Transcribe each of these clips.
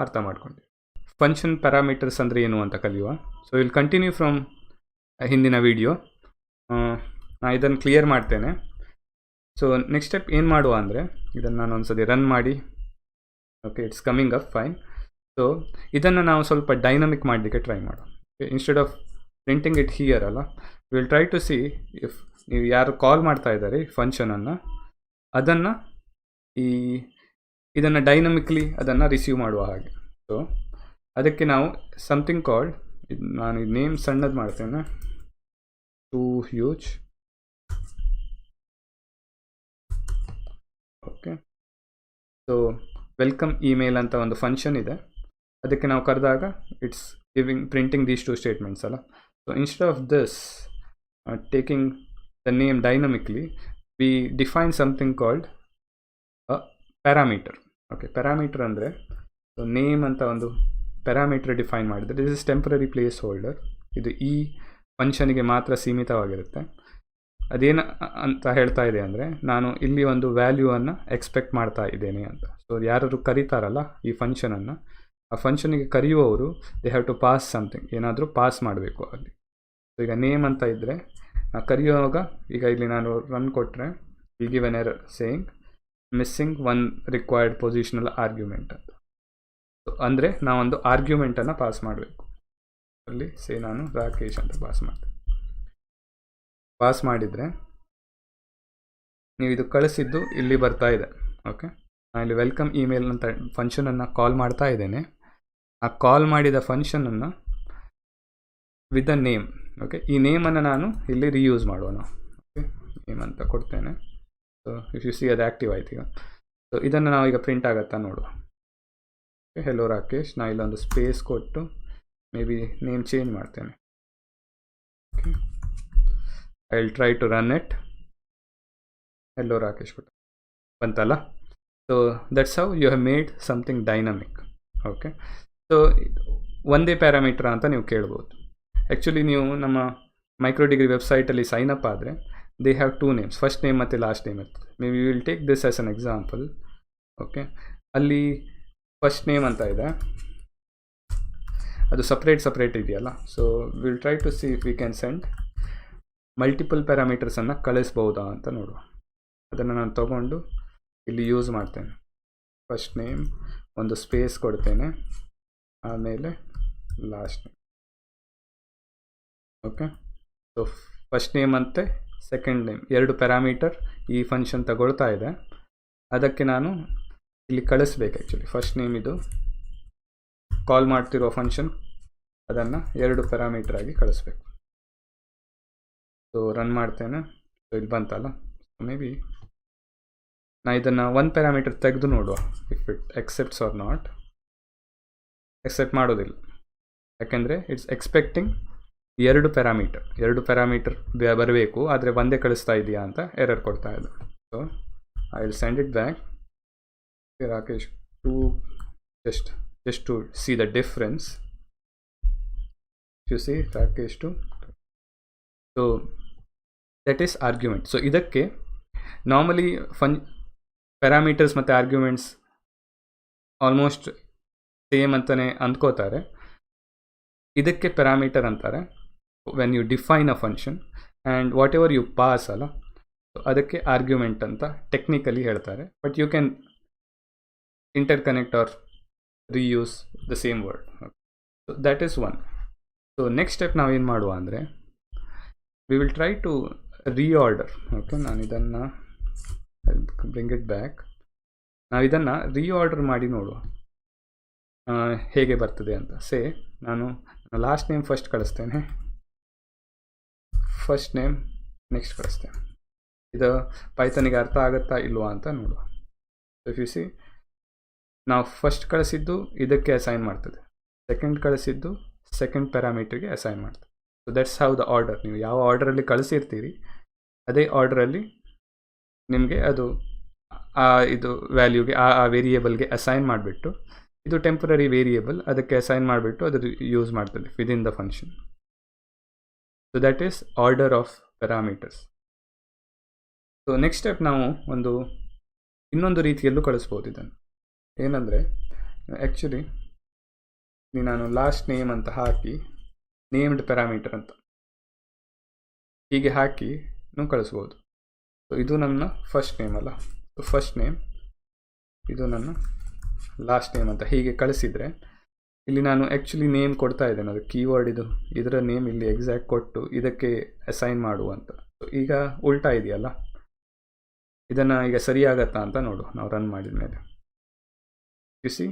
ಅರ್ಥ ಮಾಡ್ಕೊಂಡ್ವಿ. Function parameters ಅಂದರೆ ಏನು ಅಂತ ಕಲಿಯುವ. ಸೊ ವಿಲ್ ಕಂಟಿನ್ಯೂ ಫ್ರಮ್ ಹಿಂದಿನ ವಿಡಿಯೋ. ನಾನು ಇದನ್ನು ಕ್ಲಿಯರ್ ಮಾಡ್ತೇನೆ. ಸೊ ನೆಕ್ಸ್ಟ್ ಸ್ಟೆಪ್ ಏನು ಮಾಡುವ ಅಂದರೆ, ಇದನ್ನು ನಾನು ಒಂದ್ಸತಿ ರನ್ ಮಾಡಿ. Okay, it's coming up fine. So ಇದನ್ನು ನಾವು ಸ್ವಲ್ಪ ಡೈನಮಿಕ್ ಮಾಡಲಿಕ್ಕೆ ಟ್ರೈ ಮಾಡೋಣ. Instead of printing it here ಅಲ್ಲ, will try to see if ನೀವು ಯಾರು ಕಾಲ್ ಮಾಡ್ತಾ ಇದ್ದಾರೆ ಫಂಕ್ಷನನ್ನು, ಅದನ್ನು ಇದನ್ನು ಡೈನಮಿಕ್ಲಿ ಅದನ್ನು ರಿಸೀವ್ ಮಾಡುವ ಹಾಗೆ. ಸೊ ಅದಕ್ಕೆ ನಾವು ಸಮಥಿಂಗ್ ಕಾಲ್ಡ್, ನಾನು ಈ ನೇಮ್ ಸಣ್ಣದು ಮಾಡ್ತೇನೆ, to huge. Okay, so welcome email ಅಂತ ಒಂದು ಫಂಕ್ಷನ್ ಇದೆ. ಅದಕ್ಕೆ ನಾವು ಕರೆದಾಗ it's printing these two statements ಅಲ್ಲ. So instead of this taking the name dynamically, we define something called parameter. Okay, parameter ಅಂದರೆ ನೇಮ್ ಅಂತ ಒಂದು ಪ್ಯಾರಾಮೀಟರ್ ಡಿಫೈನ್ ಮಾಡಿದರೆ, this is temporary placeholder. ಇದು ಈ ಫಂಕ್ಷನಿಗೆ ಮಾತ್ರ ಸೀಮಿತವಾಗಿರುತ್ತೆ. ಅದೇನು ಅಂತ ಹೇಳ್ತಾ ಇದೆ ಅಂದರೆ, ನಾನು ಇಲ್ಲಿ ಒಂದು ವ್ಯಾಲ್ಯೂವನ್ನು ಎಕ್ಸ್ಪೆಕ್ಟ್ ಮಾಡ್ತಾ ಇದ್ದೇನೆ ಅಂತ. ಸೊ ಯಾರು ಕರೀತಾರಲ್ಲ ಈ ಫಂಕ್ಷನನ್ನು, ಆ ಫಂಕ್ಷನಿಗೆ ಕರೆಯುವವರು they have to pass something, ಏನಾದರೂ ಪಾಸ್ ಮಾಡಬೇಕು ಅಲ್ಲಿ. ಸೊ ಈಗ ನೇಮ್ ಅಂತ ಇದ್ದರೆ ಕರೆಯುವಾಗ, ಈಗ ಇಲ್ಲಿ ನಾನು ರನ್ ಕೊಟ್ಟರೆ will give an error saying missing one required positional argument ಅಂತ. ಅಂದರೆ ನಾವೊಂದು ಆರ್ಗ್ಯುಮೆಂಟನ್ನು ಪಾಸ್ ಮಾಡಬೇಕು. ಅಲ್ಲಿ ನಾನು ರಾಕೇಶ್ ಅಂತ ಪಾಸ್ ಮಾಡಿದರೆ ನೀವು ಇದು ಕಳಿಸಿದ್ದು ಇಲ್ಲಿ ಬರ್ತಾ ಇದೆ. ಓಕೆ, ನಾನು ಇಲ್ಲಿ ವೆಲ್ಕಮ್ ಇಮೇಲ್ ಅಂತ ಫಂಕ್ಷನನ್ನು ಕಾಲ್ ಮಾಡ್ತಾ ಇದ್ದೇನೆ. ಆ ಕಾಲ್ ಮಾಡಿದ ಫಂಕ್ಷನನ್ನು ವಿತ್ ದ ನೇಮ್. ಓಕೆ, ಈ ನೇಮನ್ನು ನಾನು ಇಲ್ಲಿ ರಿಯೂಸ್ ಮಾಡೋಣ. ಓಕೆ, ನೇಮ್ ಅಂತ ಕೊಡ್ತೇನೆ. ಸೊ ಇಫ್ ಯು ಸಿ ಅದು ಆ್ಯಕ್ಟಿವ್ ಆಯ್ತು ಈಗ. ಸೊ ಇದನ್ನು ನಾವು ಈಗ ಪ್ರಿಂಟ್ ಆಗುತ್ತಾ ನೋಡುವ. Okay, hello Rakesh. ನಾನು ಇಲ್ಲೊಂದು ಸ್ಪೇಸ್ ಕೊಟ್ಟು ಮೇ ಬಿ ನೇಮ್ ಚೇಂಜ್ ಮಾಡ್ತೇನೆ. Okay, I will try to run it. Hello Rakesh ಕೊಟ್ಟು ಬಂತಲ್ಲ. So that's how you have made something dynamic. Okay, so ಒಂದೇ ಪ್ಯಾರಾಮೀಟರ್ ಅಂತ ನೀವು ಕೇಳ್ಬೋದು. ಆ್ಯಕ್ಚುಲಿ ನೀವು ನಮ್ಮ ಮೈಕ್ರೋಡಿಗ್ರಿ ವೆಬ್ಸೈಟಲ್ಲಿ ಸೈನ್ ಅಪ್ ಆದರೆ they have two names, first name ಮತ್ತು ಲಾಸ್ಟ್ ನೇಮ್ ಇರ್ತದೆ. May we will take this as an example. Okay, ಅಲ್ಲಿ ಫಸ್ಟ್ ನೇಮ್ ಅಂತ ಇದೆ, ಅದು ಸಪ್ರೇಟ್ ಇದೆಯಲ್ಲ. So will try to see if we can send multiple ಪ್ಯಾರಾಮೀಟರ್ಸನ್ನು ಕಳಿಸ್ಬೋದಾ ಅಂತ ನೋಡುವ. ಅದನ್ನು ನಾನು ತೊಗೊಂಡು ಇಲ್ಲಿ ಯೂಸ್ ಮಾಡ್ತೇನೆ. ಫಸ್ಟ್ ನೇಮ್, ಒಂದು ಸ್ಪೇಸ್ ಕೊಡ್ತೇನೆ, ಆಮೇಲೆ last name. Okay, so first name ಮತ್ತು ಸೆಕೆಂಡ್ ನೇಮ್ ಎರಡು ಪ್ಯಾರಾಮೀಟರ್ ಈ ಫಂಕ್ಷನ್ ತಗೊಳ್ತಾ ಇದೆ. ಅದಕ್ಕೆ ನಾನು ಇಲ್ಲಿ ಕಳಿಸ್ಬೇಕು. ಆ್ಯಕ್ಚುಲಿ ಫಸ್ಟ್ ನೇಮ್ ಇದು ಕಾಲ್ ಮಾಡ್ತಿರೋ ಫಂಕ್ಷನ್, ಅದನ್ನು ಎರಡು ಪ್ಯಾರಾಮೀಟರ್ ಆಗಿ ಕಳಿಸ್ಬೇಕು. ಸೊ ರನ್ ಮಾಡ್ತೇನೆ. ಸೊ ಇಲ್ಲಿ ಬಂತಲ್ಲ. ಮೇ ಬಿ ನಾನು ಇದನ್ನು ಒಂದು ಪ್ಯಾರಾಮೀಟರ್ ತೆಗೆದು ನೋಡುವ if it accepts or not. Accept ಮಾಡೋದಿಲ್ಲ, ಯಾಕೆಂದರೆ ಇಟ್ಸ್ ಎಕ್ಸ್ಪೆಕ್ಟಿಂಗ್ ಎರಡು ಪ್ಯಾರಾಮೀಟರ್ ಬರಬೇಕು, ಆದರೆ ಒಂದೇ ಕಳಿಸ್ತಾ ಇದೆಯಾ ಅಂತ ಎರರ್ ಕೊಡ್ತಾ ಇದೆ. So I will send it back. Rakesh to just to see the difference. You see Rakesh to, so that is argument. So idakke normally parameters ಮತ್ತೆ arguments almost same ಅಂತಲೇ ಅಂದ್ಕೋತಾರೆ. ಇದಕ್ಕೆ parameter ಅಂತಾರೆ when you define a function, and whatever you pass ಅಲ್ಲ, so ಅದಕ್ಕೆ argument ಅಂತ technically ಹೇಳ್ತಾರೆ. But you can interconnect or reuse the same word. So that is one. So next step ನಾವು ಏನು ಮಾಡುವ ಅಂದರೆ, we will try to reorder. Okay, ನಾನು ಇದನ್ನು bring it back. ನಾವು ಇದನ್ನು reorder ಮಾಡಿ ನೋಡುವ ಹೇಗೆ ಬರ್ತದೆ ಅಂತ. ಸೇ ನಾನು ಲಾಸ್ಟ್ ನೇಮ್ ಫಸ್ಟ್ ಕಳಿಸ್ತೇನೆ, ಫಸ್ಟ್ ನೇಮ್ ನೆಕ್ಸ್ಟ್ ಕಳಿಸ್ತೇನೆ. ಇದು ಪೈಥನಿಗೆ ಅರ್ಥ ಆಗುತ್ತಾ ಇಲ್ವಾ ಅಂತ ನೋಡುವ. ಇಫ್ ಯು ಸಿ, ನಾವು ಫಸ್ಟ್ ಕಳಿಸಿದ್ದು ಇದಕ್ಕೆ ಅಸೈನ್ ಮಾಡ್ತದೆ, ಸೆಕೆಂಡ್ ಕಳಿಸಿದ್ದು ಸೆಕೆಂಡ್ ಪ್ಯಾರಾಮೀಟರ್ಗೆ ಅಸೈನ್ ಮಾಡ್ತದೆ. So that's how the order. ನೀವು ಯಾವ ಆರ್ಡರಲ್ಲಿ ಕಳಿಸಿರ್ತೀರಿ ಅದೇ ಆರ್ಡರಲ್ಲಿ ನಿಮಗೆ ಅದು ಇದು ವ್ಯಾಲ್ಯೂಗೆ ಆ ವೇರಿಯೇಬಲ್ಗೆ ಅಸೈನ್ ಮಾಡಿಬಿಟ್ಟು, ಇದು ಟೆಂಪರರಿ ವೇರಿಯೇಬಲ್, ಅದಕ್ಕೆ ಅಸೈನ್ ಮಾಡಿಬಿಟ್ಟು ಅದು ಯೂಸ್ ಮಾಡ್ತದೆ within the function. So that is order of parameters. So next step ನಾವು ಇನ್ನೊಂದು ರೀತಿಯಲ್ಲೂ ಕಳಿಸ್ಬೋದು ಇದನ್ನು. ಏನಂದರೆ, ಆ್ಯಕ್ಚುಲಿ ನಾನು ಲಾಸ್ಟ್ ನೇಮ್ ಅಂತ ಹಾಕಿ ನೇಮ್ಡ್ ಪ್ಯಾರಾಮೀಟರ್ ಅಂತ ಹೀಗೆ ಹಾಕಿ ಕಳಿಸ್ಬೋದು. ಸೊ ಇದು ನನ್ನ ಫಸ್ಟ್ ನೇಮ್ ಅಲ್ಲ, ಸೊ ಫಸ್ಟ್ ನೇಮ್, ಇದು ನನ್ನ ಲಾಸ್ಟ್ ನೇಮ್ ಅಂತ ಹೀಗೆ ಕಳಿಸಿದರೆ ಇಲ್ಲಿ ನಾನು ಆ್ಯಕ್ಚುಲಿ ನೇಮ್ ಕೊಡ್ತಾ ಇದ್ದೇನೆ, ಅದು ಕೀವರ್ಡ್ ಇದು, ಇದರ ನೇಮ್ ಇಲ್ಲಿ ಎಕ್ಸಾಕ್ಟ್ ಕೊಟ್ಟು ಇದಕ್ಕೆ ಅಸೈನ್ ಮಾಡುವಂತ. ಸೊ ಈಗ ಉಲ್ಟಾ ಇದೆಯಲ್ಲ, ಇದನ್ನು ಈಗ ಸರಿಯಾಗತ್ತಾ ಅಂತ ನೋಡು ನಾವು ರನ್ ಮಾಡಿದ ಮೇಲೆ. ಸಿ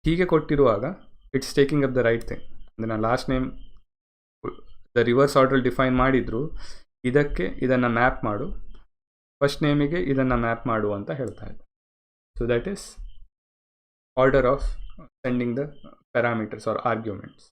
ಹೀಗೆ ಕೊಟ್ಟಿರುವಾಗ it's taking up the right thing. ಅಂದರೆ ನಾನು last name the reverse order define ಮಾಡಿದ್ರು, ಇದಕ್ಕೆ ಇದನ್ನು ಮ್ಯಾಪ್ ಮಾಡು, ಫಸ್ಟ್ ನೇಮಿಗೆ ಇದನ್ನು ಮ್ಯಾಪ್ ಮಾಡು ಅಂತ ಹೇಳ್ತಾ ಇದ್ದೆ. So that is order of sending the parameters or arguments.